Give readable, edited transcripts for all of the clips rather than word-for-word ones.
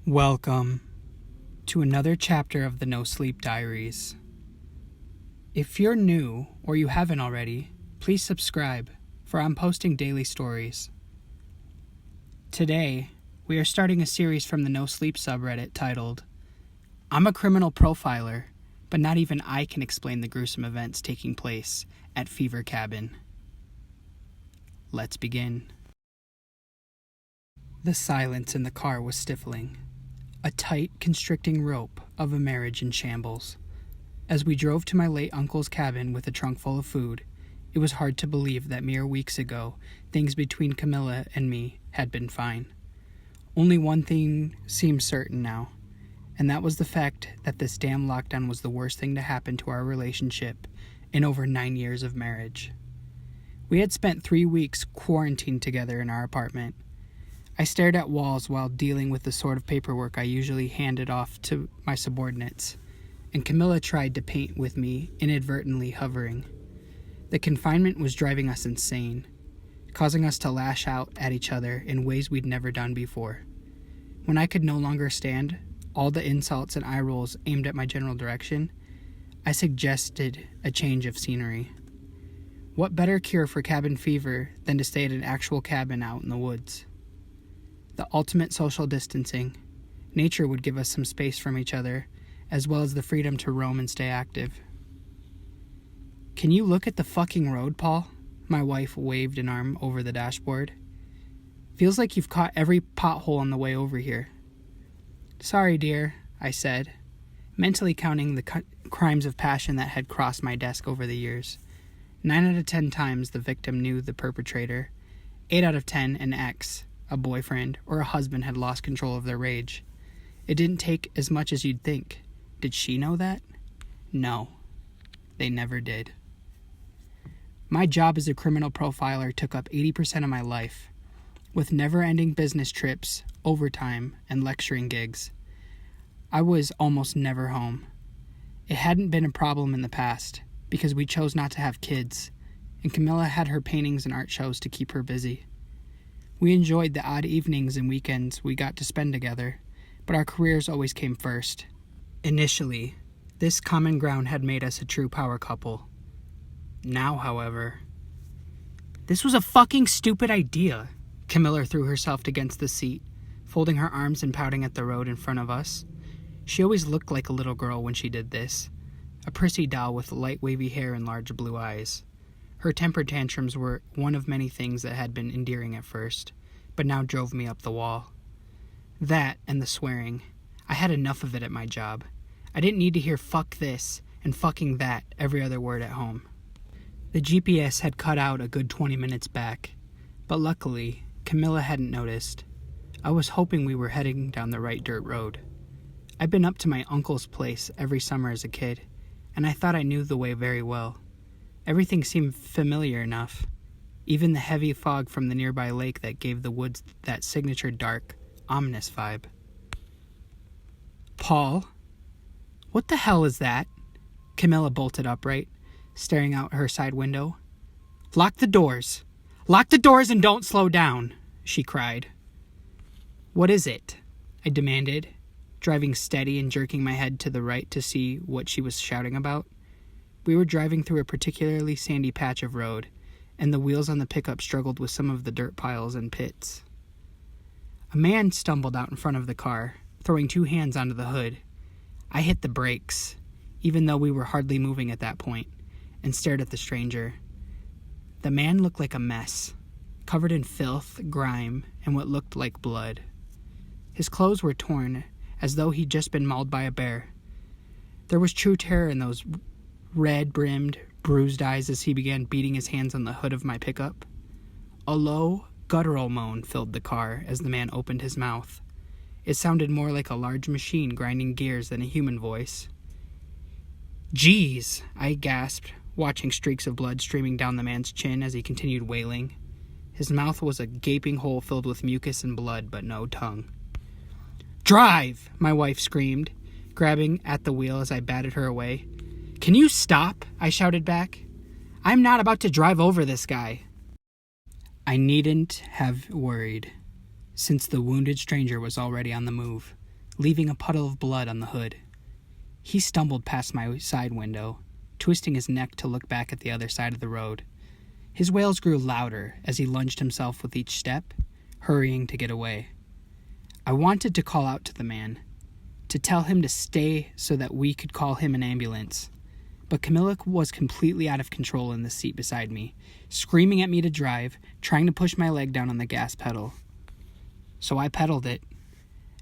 Welcome to another chapter of the NoSleep Diaries. If you're new or you haven't already, please subscribe, for I'm posting daily stories. Today, we are starting a series from the NoSleep subreddit titled, "I'm a Criminal Profiler, but not even I can explain the gruesome events taking place at Fever Cabin." Let's begin. The silence in the car was stifling. A tight, constricting rope of a marriage in shambles. As we drove to my late uncle's cabin with a trunk full of food, it was hard to believe that mere weeks ago, things between Camilla and me had been fine. Only one thing seemed certain now, and that was the fact that this damn lockdown was the worst thing to happen to our relationship in over 9 years of marriage. We had spent 3 weeks quarantined together in our apartment. I stared at walls while dealing with the sort of paperwork I usually handed off to my subordinates, and Camilla tried to paint with me, inadvertently hovering. The confinement was driving us insane, causing us to lash out at each other in ways we'd never done before. When I could no longer stand all the insults and eye rolls aimed at my general direction, I suggested a change of scenery. What better cure for cabin fever than to stay at an actual cabin out in the woods? The ultimate social distancing. Nature would give us some space from each other, as well as the freedom to roam and stay active. "Can you look at the fucking road, Paul?" My wife waved an arm over the dashboard. "Feels like you've caught every pothole on the way over here." "Sorry, dear," I said, mentally counting the crimes of passion that had crossed my desk over the years. 9 out of 10 times the victim knew the perpetrator. 8 out of 10 an ex, a boyfriend, or a husband had lost control of their rage. It didn't take as much as you'd think. Did she know that? No. They never did. My job as a criminal profiler took up 80% of my life, with never-ending business trips, overtime, and lecturing gigs. I was almost never home. It hadn't been a problem in the past, because we chose not to have kids, and Camilla had her paintings and art shows to keep her busy. We enjoyed the odd evenings and weekends we got to spend together, but our careers always came first. Initially, this common ground had made us a true power couple. Now, however, this was a fucking stupid idea. Camilla threw herself against the seat, folding her arms and pouting at the road in front of us. She always looked like a little girl when she did this, a prissy doll with light wavy hair and large blue eyes. Her temper tantrums were one of many things that had been endearing at first, but now drove me up the wall. That and the swearing. I had enough of it at my job. I didn't need to hear "fuck this" and "fucking that" every other word at home. The GPS had cut out a good 20 minutes back, but luckily, Camilla hadn't noticed. I was hoping we were heading down the right dirt road. I'd been up to my uncle's place every summer as a kid, and I thought I knew the way very well. Everything seemed familiar enough, even the heavy fog from the nearby lake that gave the woods that signature dark, ominous vibe. "Paul, what the hell is that?" Camilla bolted upright, staring out her side window. "Lock the doors! Lock the doors and don't slow down!" she cried. "What is it?" I demanded, driving steady and jerking my head to the right to see what she was shouting about. We were driving through a particularly sandy patch of road, and the wheels on the pickup struggled with some of the dirt piles and pits. A man stumbled out in front of the car, throwing 2 hands onto the hood. I hit the brakes, even though we were hardly moving at that point, and stared at the stranger. The man looked like a mess, covered in filth, grime, and what looked like blood. His clothes were torn, as though he'd just been mauled by a bear. There was true terror in those red-brimmed, bruised eyes as he began beating his hands on the hood of my pickup. A low, guttural moan filled the car as the man opened his mouth. It sounded more like a large machine grinding gears than a human voice. "Jeez," I gasped, watching streaks of blood streaming down the man's chin as he continued wailing. His mouth was a gaping hole filled with mucus and blood, but no tongue. "Drive!" my wife screamed, grabbing at the wheel as I batted her away. "Can you stop?" I shouted back. "I'm not about to drive over this guy." I needn't have worried, since the wounded stranger was already on the move, leaving a puddle of blood on the hood. He stumbled past my side window, twisting his neck to look back at the other side of the road. His wails grew louder as he lunged himself with each step, hurrying to get away. I wanted to call out to the man, to tell him to stay so that we could call him an ambulance. But Camilla was completely out of control in the seat beside me, screaming at me to drive, trying to push my leg down on the gas pedal. So I pedaled it,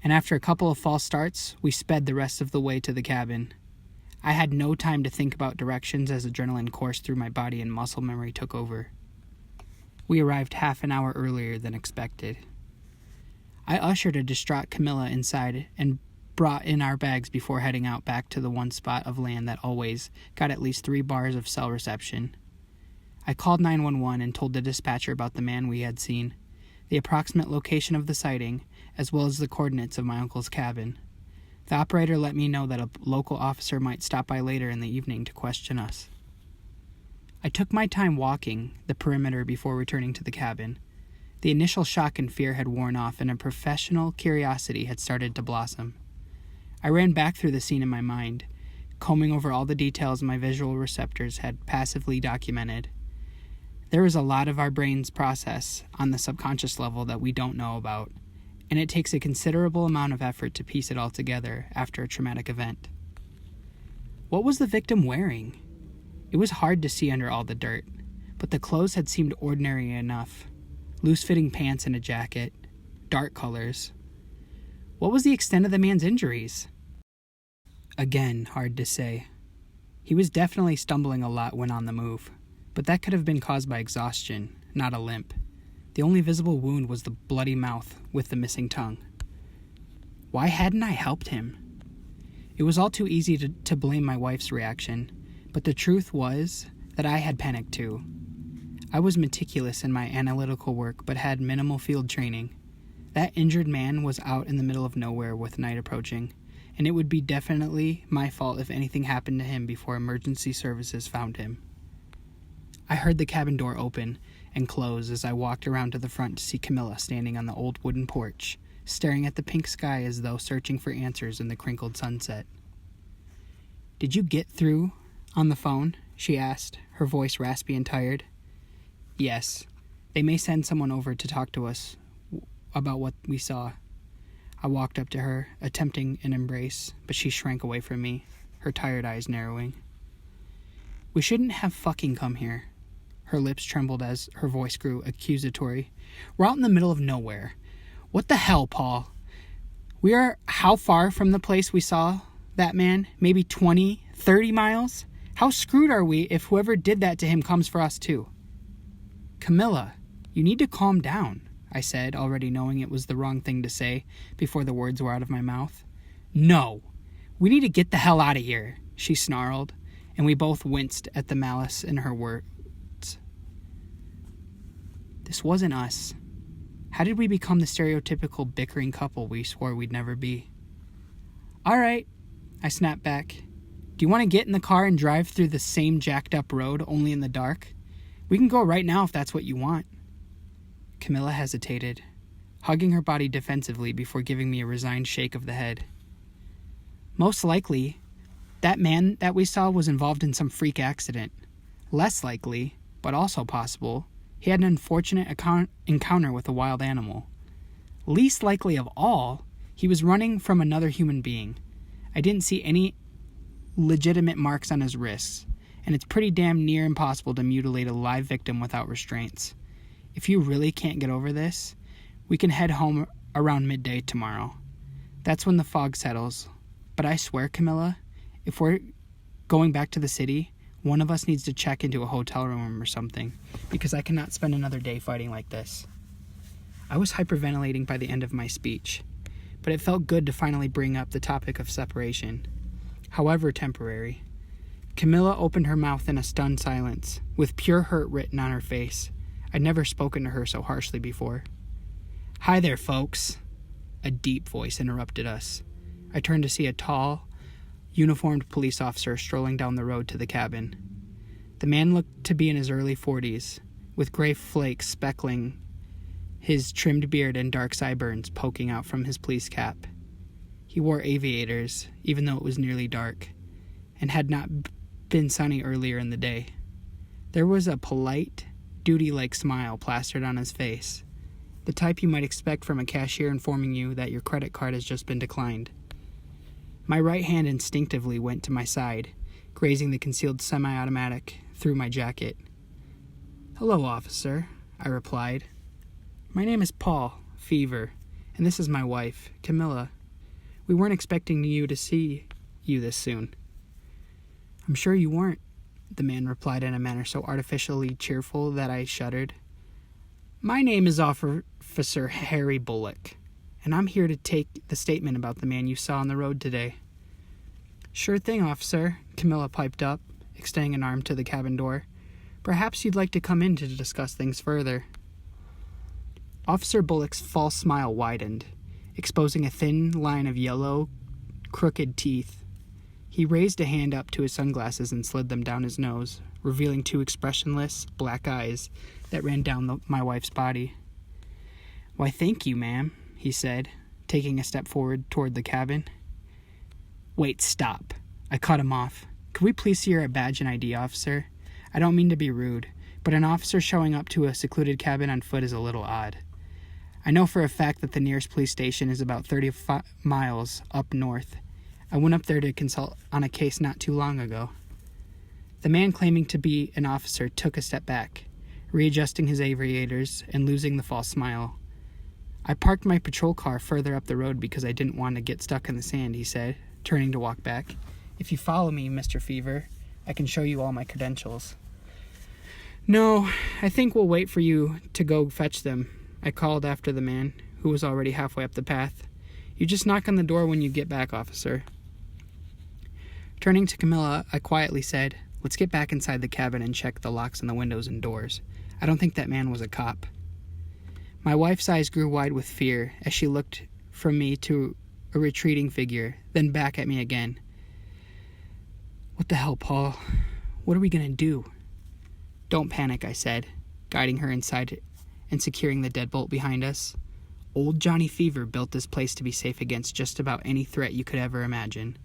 and after a couple of false starts, we sped the rest of the way to the cabin. I had no time to think about directions as adrenaline coursed through my body and muscle memory took over. We arrived half an hour earlier than expected. I ushered a distraught Camilla inside and brought in our bags before heading out back to the one spot of land that always got at least 3 bars of cell reception. I called 911 and told the dispatcher about the man we had seen, the approximate location of the sighting, as well as the coordinates of my uncle's cabin. The operator let me know that a local officer might stop by later in the evening to question us. I took my time walking the perimeter before returning to the cabin. The initial shock and fear had worn off and a professional curiosity had started to blossom. I ran back through the scene in my mind, combing over all the details my visual receptors had passively documented. There is a lot of our brains process on the subconscious level that we don't know about, and it takes a considerable amount of effort to piece it all together after a traumatic event. What was the victim wearing? It was hard to see under all the dirt, but the clothes had seemed ordinary enough. Loose-fitting pants and a jacket, dark colors. What was the extent of the man's injuries? Again, hard to say. He was definitely stumbling a lot when on the move, but that could have been caused by exhaustion, not a limp. The only visible wound was the bloody mouth with the missing tongue. Why hadn't I helped him? It was all too easy to blame my wife's reaction, but the truth was that I had panicked too. I was meticulous in my analytical work but had minimal field training. That injured man was out in the middle of nowhere with night approaching, and it would be definitely my fault if anything happened to him before emergency services found him. I heard the cabin door open and close as I walked around to the front to see Camilla standing on the old wooden porch, staring at the pink sky as though searching for answers in the crinkled sunset. "Did you get through on the phone?" she asked, her voice raspy and tired. "Yes. They may send someone over to talk to us about what we saw." I walked up to her, attempting an embrace, but she shrank away from me, her tired eyes narrowing. "We shouldn't have fucking come here." Her lips trembled as her voice grew accusatory. "We're out in the middle of nowhere. What the hell, Paul? We are how far from the place we saw that man? Maybe 20, 30 miles? How screwed are we if whoever did that to him comes for us too?" "Camilla, you need to calm down," I said, already knowing it was the wrong thing to say before the words were out of my mouth. "No, we need to get the hell out of here," she snarled, and we both winced at the malice in her words. This wasn't us. How did we become the stereotypical bickering couple we swore we'd never be? "All right," I snapped back. "Do you want to get in the car and drive through the same jacked up road, only in the dark? We can go right now if that's what you want." Camilla hesitated, hugging her body defensively before giving me a resigned shake of the head. "Most likely, that man that we saw was involved in some freak accident. Less likely, but also possible, he had an unfortunate encounter with a wild animal. Least likely of all, he was running from another human being. I didn't see any legitimate marks on his wrists, and it's pretty damn near impossible to mutilate a live victim without restraints. If you really can't get over this, we can head home around midday tomorrow. That's when the fog settles. But I swear, Camilla, if we're going back to the city, one of us needs to check into a hotel room or something, because I cannot spend another day fighting like this." I was hyperventilating by the end of my speech, but it felt good to finally bring up the topic of separation, however temporary. Camilla opened her mouth in a stunned silence, with pure hurt written on her face. I'd never spoken to her so harshly before. "Hi there, folks," a deep voice interrupted us. I turned to see a tall, uniformed police officer strolling down the road to the cabin. The man looked to be in his early 40s, with gray flakes speckling his trimmed beard and dark sideburns poking out from his police cap. He wore aviators, even though it was nearly dark, and had not been sunny earlier in the day. There was a polite, duty-like smile plastered on his face, the type you might expect from a cashier informing you that your credit card has just been declined. My right hand instinctively went to my side, grazing the concealed semi-automatic through my jacket. "Hello, officer," I replied. "My name is Paul Fever, and this is my wife, Camilla. We weren't expecting you to see you this soon." "I'm sure you weren't," the man replied in a manner so artificially cheerful that I shuddered. "My name is Officer Harry Bullock, and I'm here to take the statement about the man you saw on the road today." "Sure thing, officer," Camilla piped up, extending an arm to the cabin door. "Perhaps you'd like to come in to discuss things further." Officer Bullock's false smile widened, exposing a thin line of yellow, crooked teeth. He raised a hand up to his sunglasses and slid them down his nose, revealing two expressionless, black eyes that ran down my wife's body. "Why, thank you, ma'am," he said, taking a step forward toward the cabin. "Wait, stop." I cut him off. "Could we please see your badge and ID, officer? I don't mean to be rude, but an officer showing up to a secluded cabin on foot is a little odd. I know for a fact that the nearest police station is about 30 miles up north. I went up there to consult on a case not too long ago." The man claiming to be an officer took a step back, readjusting his aviators and losing the false smile. "I parked my patrol car further up the road because I didn't want to get stuck in the sand," he said, turning to walk back. "If you follow me, Mr. Fever, I can show you all my credentials." "No, I think we'll wait for you to go fetch them," I called after the man, who was already halfway up the path. "You just knock on the door when you get back, officer." Turning to Camilla, I quietly said, "Let's get back inside the cabin and check the locks on the windows and doors. I don't think that man was a cop." My wife's eyes grew wide with fear as she looked from me to a retreating figure, then back at me again. "What the hell, Paul? What are we going to do?" "Don't panic," I said, guiding her inside and securing the deadbolt behind us. "Old Johnny Fever built this place to be safe against just about any threat you could ever imagine.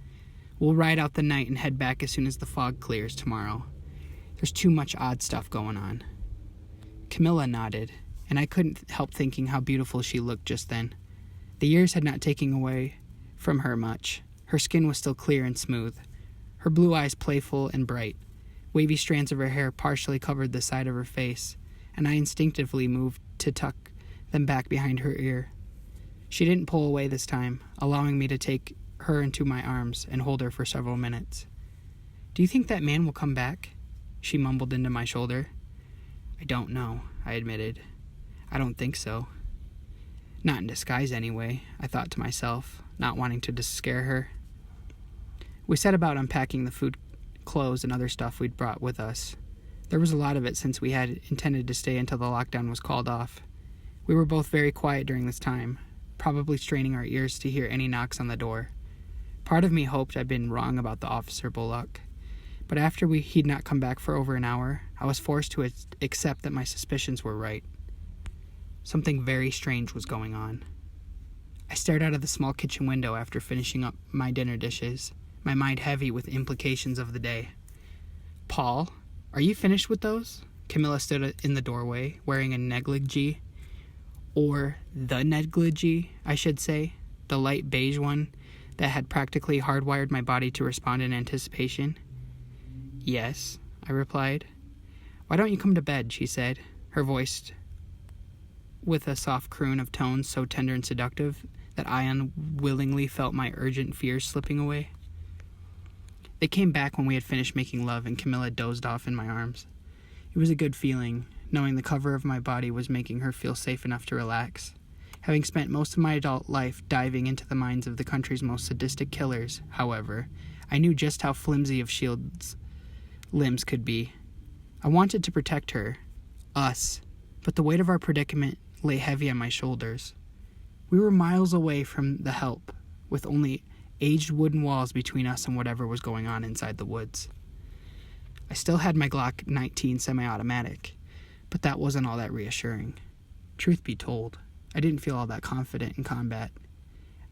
We'll ride out the night and head back as soon as the fog clears tomorrow. There's too much odd stuff going on." Camilla nodded, and I couldn't help thinking how beautiful she looked just then. The years had not taken away from her much. Her skin was still clear and smooth, her blue eyes playful and bright. Wavy strands of her hair partially covered the side of her face, and I instinctively moved to tuck them back behind her ear. She didn't pull away this time, allowing me to take her into my arms and hold her for several minutes. "Do you think that man will come back?" she mumbled into my shoulder. "I don't know," I admitted. "I don't think so." "Not in disguise anyway," I thought to myself, not wanting to scare her. We set about unpacking the food, clothes, and other stuff we'd brought with us. There was a lot of it since we had intended to stay until the lockdown was called off. We were both very quiet during this time, probably straining our ears to hear any knocks on the door. Part of me hoped I'd been wrong about the Officer Bullock, but after he'd not come back for over an hour, I was forced to accept that my suspicions were right. Something very strange was going on. I stared out of the small kitchen window after finishing up my dinner dishes, my mind heavy with implications of the day. "Paul, are you finished with those?" Camilla stood in the doorway, wearing a negligee. Or the negligee, I should say, the light beige one that had practically hardwired my body to respond in anticipation. "Yes," I replied. "Why don't you come to bed?" she said, her voice with a soft croon of tones so tender and seductive that I unwillingly felt my urgent fears slipping away. They came back when we had finished making love and Camilla dozed off in my arms. It was a good feeling, knowing the cover of my body was making her feel safe enough to relax. Having spent most of my adult life diving into the minds of the country's most sadistic killers, however, I knew just how flimsy of Shield's limbs could be. I wanted to protect her, us, but the weight of our predicament lay heavy on my shoulders. We were miles away from the help, with only aged wooden walls between us and whatever was going on inside the woods. I still had my Glock 19 semi-automatic, but that wasn't all that reassuring. Truth be told, I didn't feel all that confident in combat.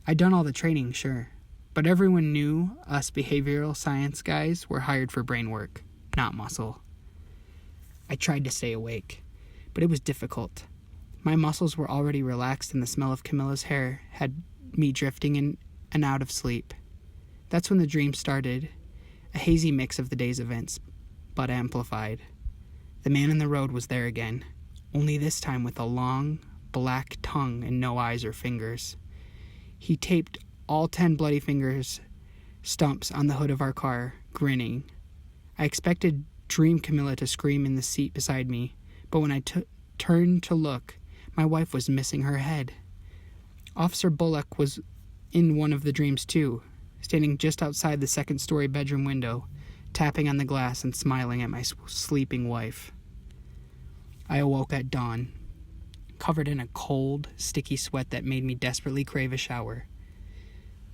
I'd done all the training, sure, but everyone knew us behavioral science guys were hired for brain work, not muscle. I tried to stay awake, but it was difficult. My muscles were already relaxed and the smell of Camilla's hair had me drifting in and out of sleep. That's when the dream started, a hazy mix of the day's events, but amplified. The man in the road was there again, only this time with a long, black tongue and no eyes or fingers. He taped all 10 bloody fingers stumps on the hood of our car, grinning. I expected Dream Camilla to scream in the seat beside me, but when I turned to look, my wife was missing her head. Officer Bullock was in one of the dreams too, standing just outside the second-story bedroom window, tapping on the glass and smiling at my sleeping wife. I awoke at dawn, covered in a cold, sticky sweat that made me desperately crave a shower.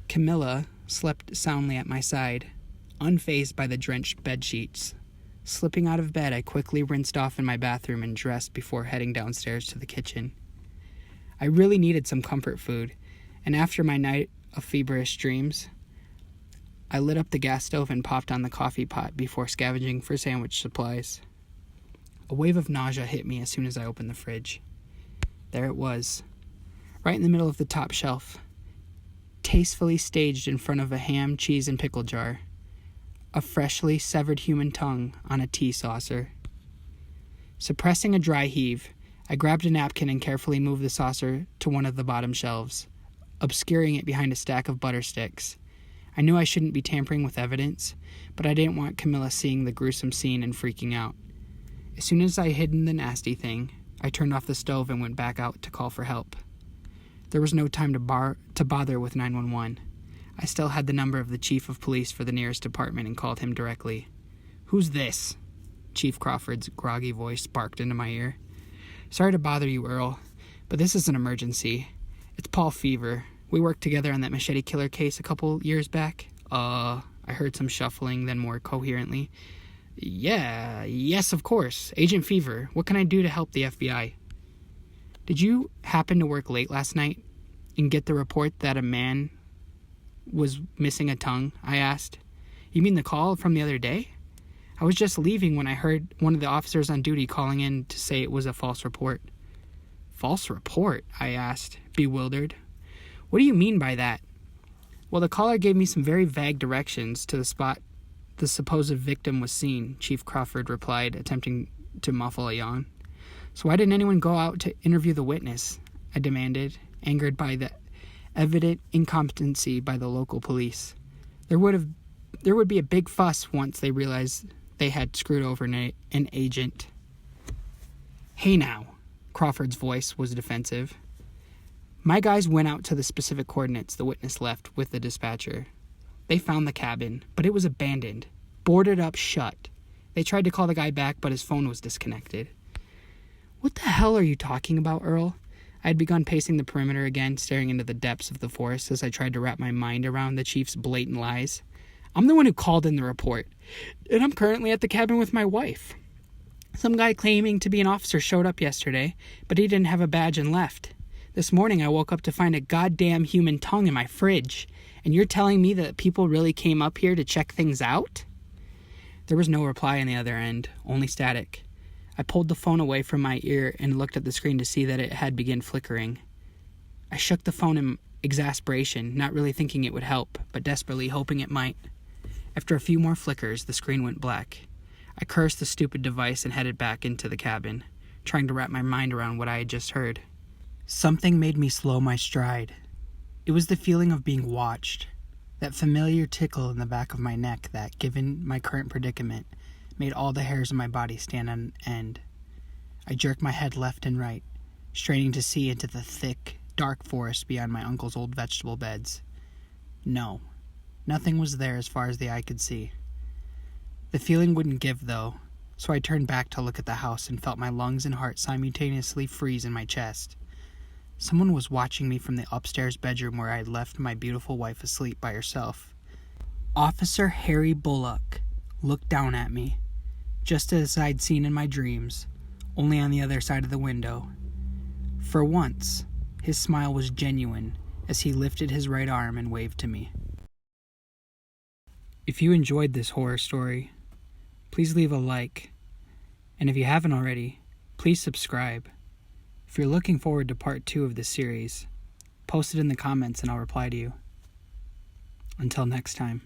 Camilla slept soundly at my side, unfazed by the drenched bedsheets. Slipping out of bed, I quickly rinsed off in my bathroom and dressed before heading downstairs to the kitchen. I really needed some comfort food, and after my night of feverish dreams, I lit up the gas stove and popped on the coffee pot before scavenging for sandwich supplies. A wave of nausea hit me as soon as I opened the fridge. There it was, right in the middle of the top shelf, tastefully staged in front of a ham, cheese, and pickle jar. A freshly severed human tongue on a tea saucer. Suppressing a dry heave, I grabbed a napkin and carefully moved the saucer to one of the bottom shelves, obscuring it behind a stack of butter sticks. I knew I shouldn't be tampering with evidence, but I didn't want Camilla seeing the gruesome scene and freaking out. As soon as I hid the nasty thing, I turned off the stove and went back out to call for help. There was no time to bother with 911. I still had the number of the chief of police for the nearest department and called him directly. "Who's this?" Chief Crawford's groggy voice barked into my ear. "Sorry to bother you, Earl, but this is an emergency. It's Paul Fever. We worked together on that machete killer case a couple years back." I heard some shuffling, then more coherently. Yes, of course. Agent Fever. What can I do to help the FBI?" "Did you happen to work late last night and get the report that a man was missing a tongue?" I asked. "You mean the call from the other day? I was just leaving when I heard one of the officers on duty calling in to say it was a false report." "False report?" I asked, bewildered. "What do you mean by that?" "Well, the caller gave me some very vague directions to the spot the supposed victim was seen," Chief Crawford replied, attempting to muffle a yawn. "So why didn't anyone go out to interview the witness?" I demanded, angered by the evident incompetency by the local police. There would be a big fuss once they realized they had screwed over an agent. "Hey now," Crawford's voice was defensive. "My guys went out to the specific coordinates the witness left with the dispatcher. They found the cabin, but it was abandoned, boarded up shut. They tried to call the guy back, but his phone was disconnected." "What the hell are you talking about, Earl?" I had begun pacing the perimeter again, staring into the depths of the forest as I tried to wrap my mind around the chief's blatant lies. "I'm the one who called in the report, and I'm currently at the cabin with my wife. Some guy claiming to be an officer showed up yesterday, but he didn't have a badge and left. This morning I woke up to find a goddamn human tongue in my fridge, and you're telling me that people really came up here to check things out?" There was no reply on the other end, only static. I pulled the phone away from my ear and looked at the screen to see that it had begun flickering. I shook the phone in exasperation, not really thinking it would help, but desperately hoping it might. After a few more flickers, the screen went black. I cursed the stupid device and headed back into the cabin, trying to wrap my mind around what I had just heard. Something made me slow my stride. It was the feeling of being watched, that familiar tickle in the back of my neck that, given my current predicament, made all the hairs on my body stand on end. I jerked my head left and right, straining to see into the thick, dark forest beyond my uncle's old vegetable beds. No, nothing was there as far as the eye could see. The feeling wouldn't give, though, so I turned back to look at the house and felt my lungs and heart simultaneously freeze in my chest. Someone was watching me from the upstairs bedroom where I had left my beautiful wife asleep by herself. Officer Harry Bullock looked down at me, just as I'd seen in my dreams, only on the other side of the window. For once, his smile was genuine, as he lifted his right arm and waved to me. If you enjoyed this horror story, please leave a like, and if you haven't already, please subscribe. If you're looking forward to part 2 of this series, post it in the comments and I'll reply to you. Until next time.